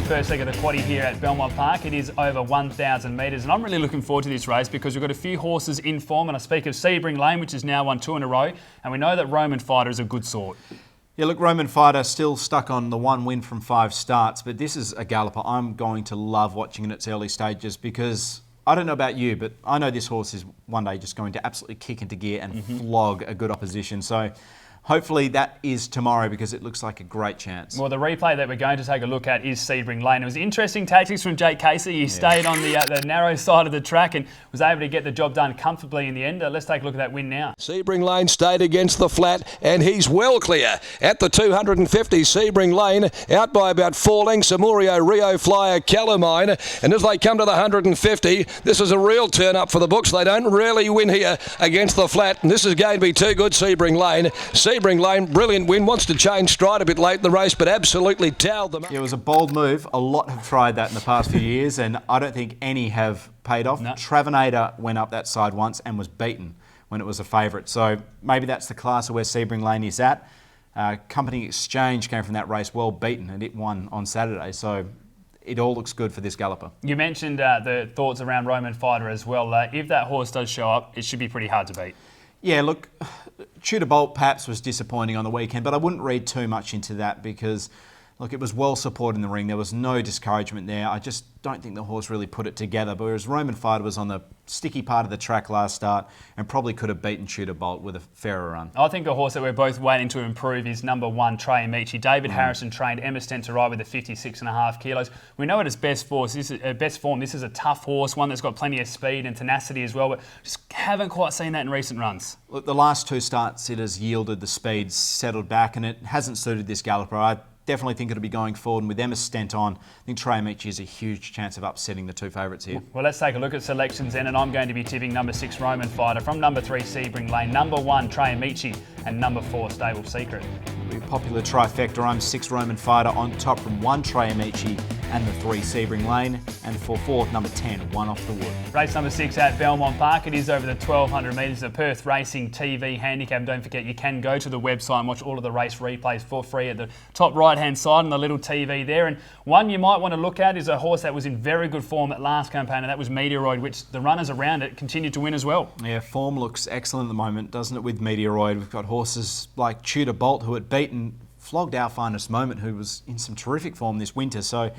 first leg of the quaddie here at Belmont Park. It is over 1,000 metres, and I'm really looking forward to this race because we've got a few horses in form, and I speak of Sebring Lane, which has now won 2 in a row, and we know that Roman Fighter is a good sort. Yeah, look, Roman Fighter still stuck on the 1 win from 5 starts, but this is a galloper I'm going to love watching in its early stages because I don't know about you, but I know this horse is one day just going to absolutely kick into gear and flog a good opposition. So hopefully that is tomorrow because it looks like a great chance. Well, the replay that we're going to take a look at is Sebring Lane. It was interesting tactics from Jake Casey. He stayed on the narrow side of the track and was able to get the job done comfortably in the end. Let's take a look at that win now. Sebring Lane stayed against the flat and he's well clear. At the 250, Sebring Lane out by about 4 lengths. Amurio, Rio Flyer, Calamine. And as they come to the 150, this is a real turn up for the books. They don't really win here against the flat. And this is going to be too good, Sebring Lane. Sebring Lane, brilliant win, wants to change stride a bit late in the race, but absolutely towed them up. It was a bold move. A lot have tried that in the past few years, and I don't think any have paid off. No. Travanator went up that side once and was beaten when it was a favourite. So maybe that's the class of where Sebring Lane is at. Company Exchange came from that race well beaten, and it won on Saturday. So it all looks good for this galloper. You mentioned the thoughts around Roman Fighter as well. If that horse does show up, it should be pretty hard to beat. Yeah, look, Tudor Bolt perhaps was disappointing on the weekend, but I wouldn't read too much into that because, look, it was well supported in the ring. There was no discouragement there. I just don't think the horse really put it together. But whereas Roman Fighter was on the sticky part of the track last start and probably could have beaten Tudor Bolt with a fairer run. I think a horse that we're both waiting to improve is number 1, Trey Amici. David Harrison trained Emma Stent to ride with the 56.5 kilos. We know at its best form, this is a tough horse, one that's got plenty of speed and tenacity as well, but just haven't quite seen that in recent runs. Look, the last 2 starts it has yielded the speed, settled back, and it hasn't suited this galloper. I definitely think it'll be going forward, and with Emma Stent on, I think Trey Amici has a huge chance of upsetting the 2 favourites here. Well, let's take a look at selections then, and I'm going to be tipping number 6 Roman Fighter, from number 3 Sebring Lane, number 1 Trey Amici, and number 4 Stable Secret. A popular trifecta. I'm 6 Roman Fighter on top from 1 Trey Amici and the 3 Sebring Lane, and for 4th, number 10, One Off the Wood. Race number 6 at Belmont Park. It is over the 1,200 metres of Perth Racing TV handicap. And don't forget, you can go to the website and watch all of the race replays for free at the top right-hand side on the little TV there. And one you might want to look at is a horse that was in very good form at last campaign, and that was Meteoroid, which the runners around it continued to win as well. Yeah, form looks excellent at the moment, doesn't it, with Meteoroid? We've got horses like Tudor Bolt, who had beaten, flogged Our Finest Moment, who was in some terrific form this winter. So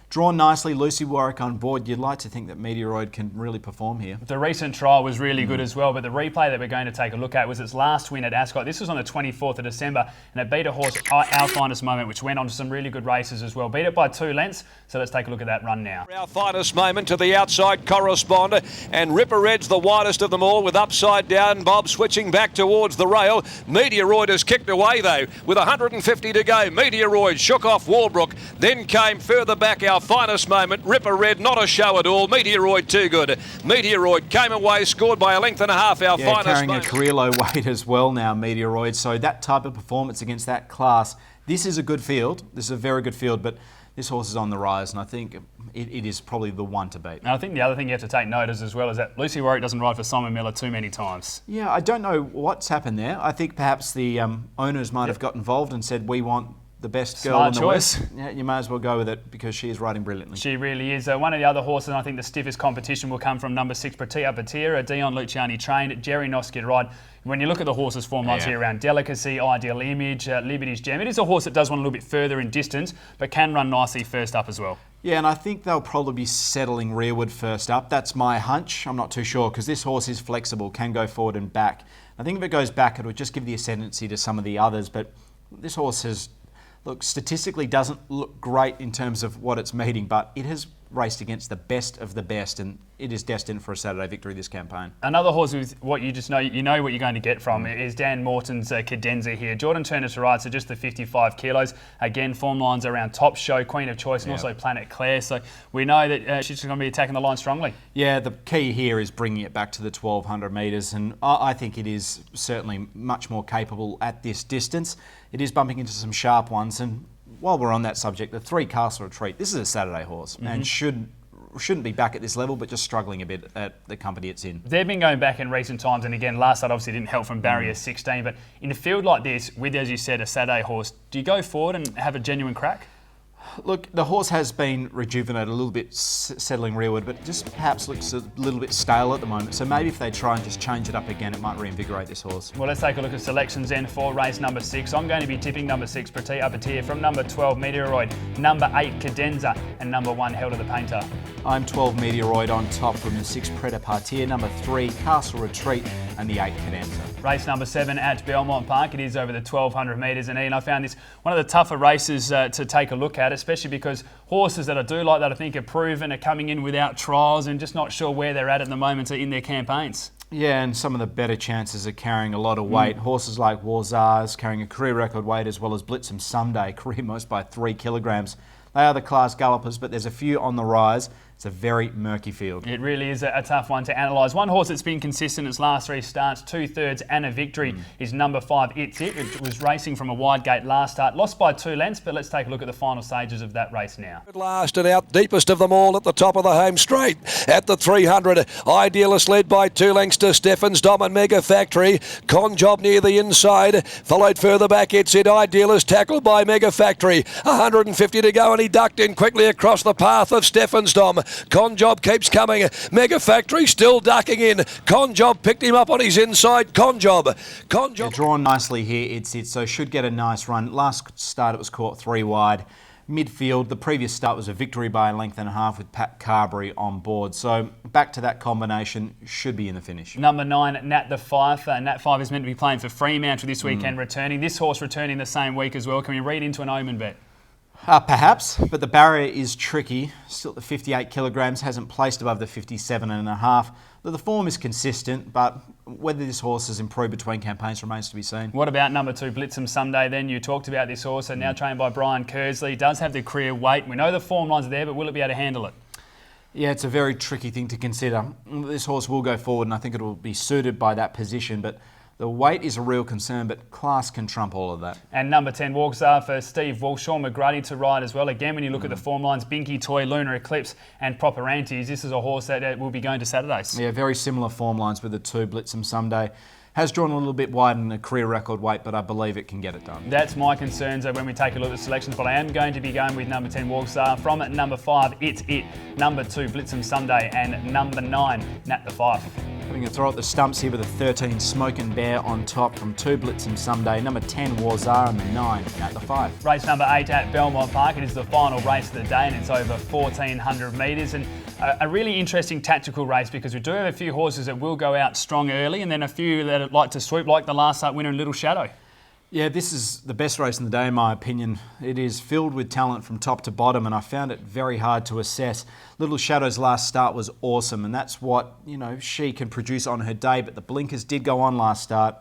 drawn nicely, Lucy Warwick on board. You'd like to think that Meteoroid can really perform here. The recent trial was really good as well, but the replay that we're going to take a look at was its last win at Ascot. This was on the 24th of December, and it beat a horse, Our Finest Moment, which went on to some really good races as well. Beat it by 2 lengths, so let's take a look at that run now. Our Finest Moment to the outside correspond, and Ripper Red's the widest of them all with upside down. Bob switching back towards the rail. Meteoroid has kicked away though with 150 to go. Meteoroid shook off Walbrook, then came further back Our Finest Moment. Ripper Red, not a show at all. Meteoroid too good. Meteoroid came away, scored by 1.5 lengths. Our Finest carrying Moment. a career low weight as well now, Meteoroid. So that type of performance against that class, this is a good field. This is a very good field, but this horse is on the rise, and I think it is probably the one to beat. And I think the other thing you have to take note of as well is that Lucy Warwick doesn't ride for Simon Miller too many times. Yeah, I don't know what's happened there. I think perhaps the owners might have got involved and said, we want the best girl in the West. Yeah, you may as well go with it because she is riding brilliantly. She really is. One of the other horses, and I think the stiffest competition will come from number 6 Pratia Batira, Dion Luciani trained, Jerry Noskid ride. When you look at the horse's form lines here around Delicacy, Ideal Image, Liberty's Gem, it is a horse that does want a little bit further in distance, but can run nicely first up as well. Yeah, and I think they'll probably be settling rearward first up. That's my hunch. I'm not too sure because this horse is flexible, can go forward and back. I think if it goes back, it would just give the ascendancy to some of the others, but this horse has, look, statistically doesn't look great in terms of what it's meeting, but it has raced against the best of the best, and it is destined for a Saturday victory this campaign. Another horse with what you just know, you know what you're going to get from is Dan Morton's Cadenza here. Jordan Turner to ride, so just the 55 kilos. Again, form lines around Top Show, Queen of Choice, and also Planet Claire. So we know that she's going to be attacking the line strongly. Yeah, the key here is bringing it back to the 1,200 metres, and I think it is certainly much more capable at this distance. It is bumping into some sharp ones, and while we're on that subject, the 3 Castle Retreat, this is a Saturday horse and shouldn't be back at this level, but just struggling a bit at the company it's in. They've been going back in recent times, and again, last night obviously didn't help from barrier 16, but in a field like this, with, as you said, a Saturday horse, do you go forward and have a genuine crack? Look, the horse has been rejuvenated a little bit, settling rearward, but just perhaps looks a little bit stale at the moment. So maybe if they try and just change it up again, it might reinvigorate this horse. Well, let's take a look at selections then for race number 6. I'm going to be tipping number 6, Petite Upper from number 12, Meteoroid, number 8, Cadenza, and number 1, Held of the Painter. I'm 12 Meteoroid on top from the 6 Pret a Partir, number 3 Castle Retreat, and the 8 Cadenza. Race number 7 at Belmont Park. It is over the 1,200 metres, and Ian, I found this one of the tougher races to take a look at, especially because horses that I do like that I think are proven are coming in without trials and just not sure where they're at the moment in their campaigns. Yeah, and some of the better chances are carrying a lot of weight. Horses like Warzars carrying a career record weight, as well as Blitzum Someday, career most by 3 kilograms. They are the class gallopers, but there's a few on the rise. It's a very murky field. It really is a tough one to analyse. One horse that's been consistent its last 3 starts, 2/3 and a victory, is number 5, It's It. It was racing from a wide gate last start, lost by 2 lengths, but let's take a look at the final stages of that race now. Last and out deepest of them all at the top of the home straight. At the 300, Idealist led by 2 lengths to Stephens Dom and Mega Factory. Con Job near the inside. Followed further back, It's It. Idealist tackled by Mega Factory. 150 to go and he ducked in quickly across the path of Stephens Dom. Con Job keeps coming. Mega Factory still ducking in. Con Job picked him up on his inside. Con Job. They're drawn nicely here, It's It, so should get a nice run. Last start it was caught 3 wide. Midfield, the previous start was a victory by a length and a half with Pat Carberry on board. So back to that combination, should be in the finish. Number 9, Nat the Fife. Nat Fife is meant to be playing for Fremantle this weekend, returning. This horse returning the same week as well. Can we read into an omen bet? Perhaps, but the barrier is tricky. Still at the 58 kilograms, hasn't placed above the 57.5. The form is consistent, but whether this horse has improved between campaigns remains to be seen. What about number 2, Blitzum Someday then? You talked about this horse, and now trained by Brian Kersley. Does have the career weight. We know the form lines are there, but will it be able to handle it? Yeah, it's a very tricky thing to consider. This horse will go forward, and I think it will be suited by that position, but the weight is a real concern, but class can trump all of that. And number 10, Walksar for Steve Walsh. Sean McGrady to ride as well. Again, when you look at the form lines, Binky Toy, Lunar Eclipse and Proper Antis, this is a horse that will be going to Saturdays. Yeah, very similar form lines with the 2 Blitzum Someday. Has drawn a little bit wide in a career record weight, but I believe it can get it done. That's my concerns when we take a look at the selections, but I am going to be going with number 10, Walksar. From number 5, It's It. Number 2, Blitzum Someday. And number 9, Nat the Fife. Having a throw at the stumps here with a 13 Smokin' Bear on top from 2 Blitzum Someday, number 10 Warzar, and the 9 Nat the Fife. Race number 8 at Belmont Park. It is the final race of the day, and it's over 1,400 metres. And a really interesting tactical race, because we do have a few horses that will go out strong early, and then a few that like to swoop, like the last start winner in Little Shadow. Yeah, this is the best race in the day, in my opinion. It is filled with talent from top to bottom, and I found it very hard to assess. Little Shadow's last start was awesome, and that's what, she can produce on her day, but the blinkers did go on last start.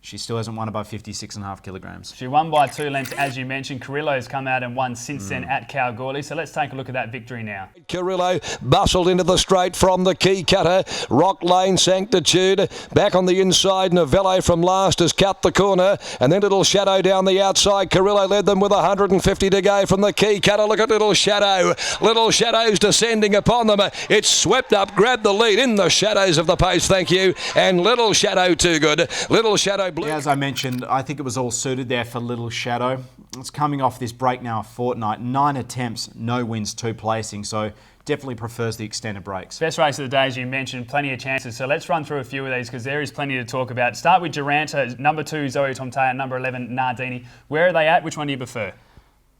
She still hasn't won above 56.5 kilograms. She won by 2 lengths, as you mentioned. Carrillo's come out and won since then at Kalgoorlie. So let's take a look at that victory now. Carrillo bustled into the straight from the key cutter. Rock Lane Sanctitude. Back on the inside, Novello from last has cut the corner. And then Little Shadow down the outside. Carrillo led them with 150 to go from the key cutter. Look at Little Shadow. Little Shadow's descending upon them. It's swept up, grabbed the lead in the shadows of the post, thank you. And Little Shadow too good. Little Shadow blue. Yeah, as I mentioned, I think it was all suited there for Little Shadow. It's coming off this break now a fortnight. 9 attempts, no wins, 2 placings. So definitely prefers the extended breaks. Best race of the day, as you mentioned, plenty of chances. So let's run through a few of these because there is plenty to talk about. Start with Duranta, number 2, Zoe Tomtea, number 11, Nardini. Where are they at? Which one do you prefer?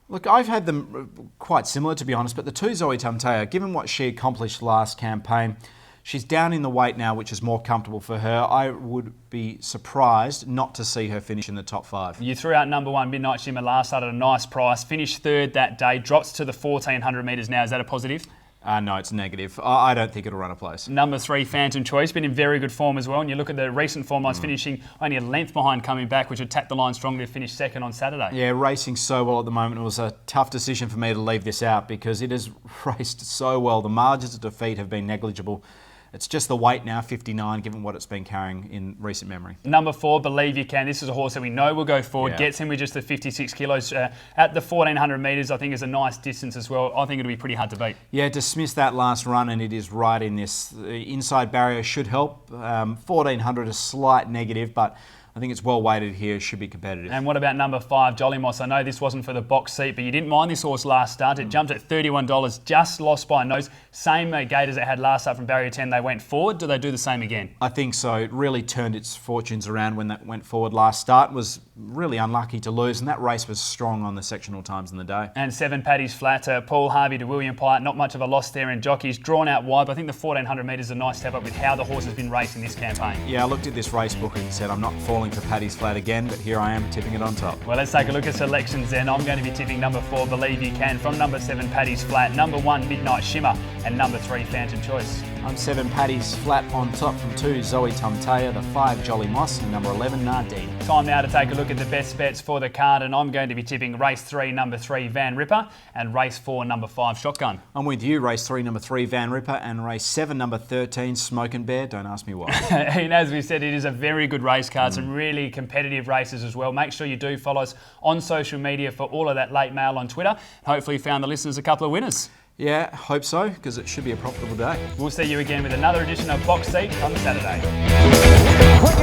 Look, I've had them quite similar, to be honest, but the 2 Zoe Tomtea, given what she accomplished last campaign, she's down in the weight now, which is more comfortable for her. I would be surprised not to see her finish in the top 5. You threw out number 1, Midnight Shimmer, last start at a nice price. Finished 3rd that day, drops to the 1,400 metres now. Is that a positive? No, it's negative. I don't think it'll run a place. Number 3, Phantom Choice, been in very good form as well. And you look at the recent form lines, finishing only a length behind coming back, which would tap the line strongly to finish 2nd on Saturday. Yeah, racing so well at the moment. It was a tough decision for me to leave this out because it has raced so well. The margins of defeat have been negligible. It's just the weight now, 59, given what it's been carrying in recent memory. Number 4, Believe You Can. This is a horse that we know will go forward. Yeah. Gets him with just the 56 kilos. At the 1,400 metres, I think is a nice distance as well. I think it'll be pretty hard to beat. Yeah, dismiss that last run and it is right in this. The inside barrier should help. 1,400, a slight negative, but I think it's well weighted here, should be competitive. And what about number 5, Jolly Moss? I know this wasn't for the box seat, but you didn't mind this horse last start. It jumped at $31, just lost by a nose. Same gate as it had last start from barrier 10. They went forward. Do they do the same again? I think so. It really turned its fortunes around when that went forward last start. Was really unlucky to lose, and that race was strong on the sectional times in the day. And 7 Paddy's Flat, Paul Harvey to William Pyatt. Not much of a loss there in jockeys. Drawn out wide, but I think the 1400 metres is a nice step up with how the horse has been racing this campaign. Yeah, I looked at this race book and said I'm not falling for Paddy's Flat again, but here I am tipping it on top. Well, let's take a look at selections then. I'm going to be tipping number 4, Believe You Can, from number 7, Paddy's Flat, number 1, Midnight Shimmer, and number 3, Phantom Choice. I'm 7 Paddy's Flat on top from 2, Zoe Tumtaya, the 5, Jolly Moss, and number 11, Nardine. Time now to take a look at the best bets for the card, and I'm going to be tipping race 3, number 3, Van Ripper, and race 4, number 5, Shotgun. I'm with you, race 3, number 3, Van Ripper, and race 7, number 13, Smokin' Bear. Don't ask me why. And as we said, it is a very good race card, some really competitive races as well. Make sure you do follow us on social media for all of that late mail on Twitter. Hopefully you found the listeners a couple of winners. Yeah, hope so, because it should be a profitable day. We'll see you again with another edition of Box Seat on Saturday. Quick,